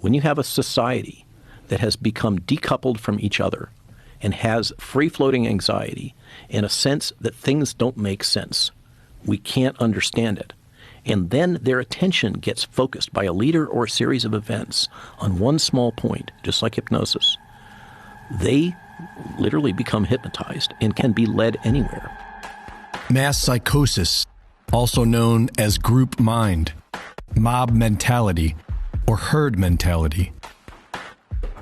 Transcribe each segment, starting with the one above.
When you have a society that has become decoupled from each other and has free-floating anxiety and a sense that things don't make sense, we can't understand it, and then their attention gets focused by a leader or a series of events on one small point, just like hypnosis, they literally become hypnotized and can be led anywhere. Mass psychosis, also known as group mind, mob mentality, or herd mentality.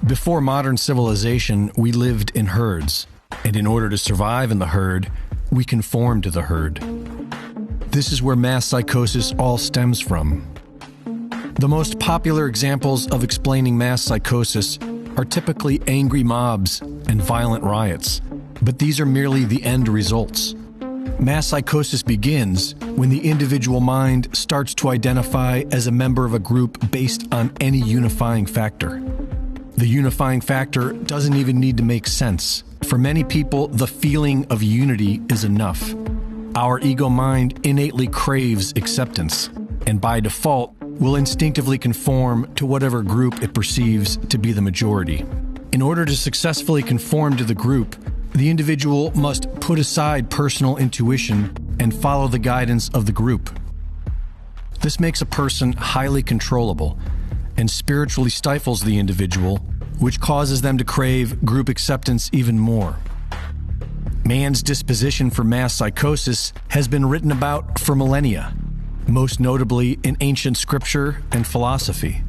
Before modern civilization, we lived in herds, and in order to survive in the herd, we conformed to the herd. This is where mass psychosis all stems from. The most popular examples of explaining mass psychosis are typically angry mobs and violent riots, but these are merely the end results. Mass psychosis begins when the individual mind starts to identify as a member of a group based on any unifying factor. The unifying factor doesn't even need to make sense. For many people, the feeling of unity is enough. Our ego mind innately craves acceptance, and by default, will instinctively conform to whatever group it perceives to be the majority. In order to successfully conform to the group, the individual must put aside personal intuition and follow the guidance of the group. This makes a person highly controllable and spiritually stifles the individual, which causes them to crave group acceptance even more. Man's disposition for mass psychosis has been written about for millennia, most notably in ancient scripture and philosophy.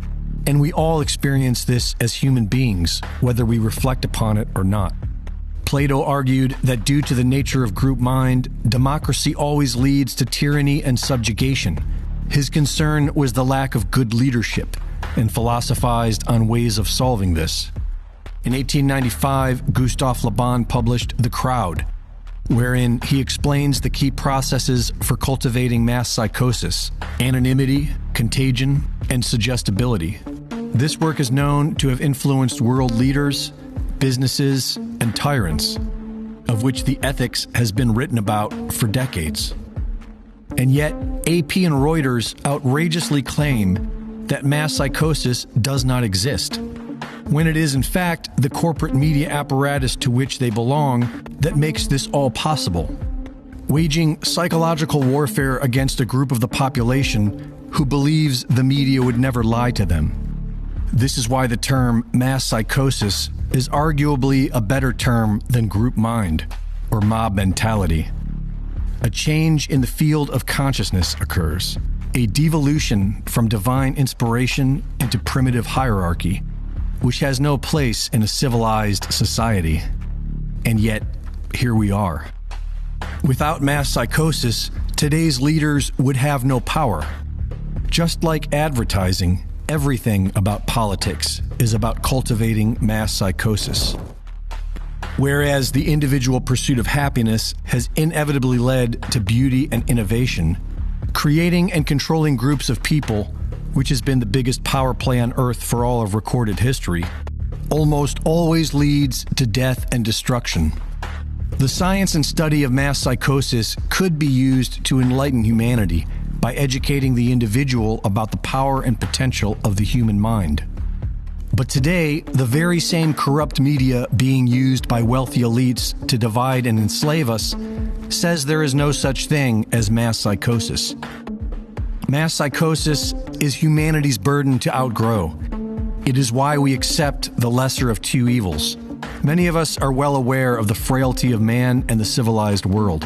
And we all experience this as human beings, whether we reflect upon it or not. Plato argued that due to the nature of group mind, democracy always leads to tyranny and subjugation. His concern was the lack of good leadership, and philosophized on ways of solving this. In 1895, Gustave Le Bon published The Crowd, wherein he explains the key processes for cultivating mass psychosis: anonymity, contagion, and suggestibility. This work is known to have influenced world leaders, businesses, and tyrants, of which the ethics has been written about for decades. And yet, AP and Reuters outrageously claim that mass psychosis does not exist, when it is in fact the corporate media apparatus to which they belong that makes this all possible, waging psychological warfare against a group of the population who believes the media would never lie to them. This is why the term mass psychosis is arguably a better term than group mind or mob mentality. A change in the field of consciousness occurs, a devolution from divine inspiration into primitive hierarchy, which has no place in a civilized society. And yet, here we are. Without mass psychosis, today's leaders would have no power. Just like advertising, everything about politics is about cultivating mass psychosis. Whereas the individual pursuit of happiness has inevitably led to beauty and innovation, creating and controlling groups of people, which has been the biggest power play on Earth for all of recorded history, almost always leads to death and destruction. The science and study of mass psychosis could be used to enlighten humanity by educating the individual about the power and potential of the human mind. But today, the very same corrupt media being used by wealthy elites to divide and enslave us says there is no such thing as mass psychosis. Mass psychosis is humanity's burden to outgrow. It is why we accept the lesser of two evils. Many of us are well aware of the frailty of man and the civilized world.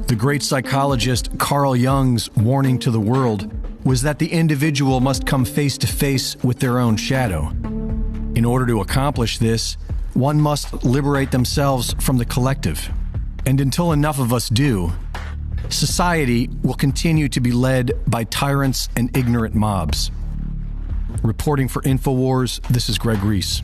The great psychologist Carl Jung's warning to the world was that the individual must come face to face with their own shadow. In order to accomplish this, one must liberate themselves from the collective. And until enough of us do, society will continue to be led by tyrants and ignorant mobs. Reporting for InfoWars, this is Greg Reese.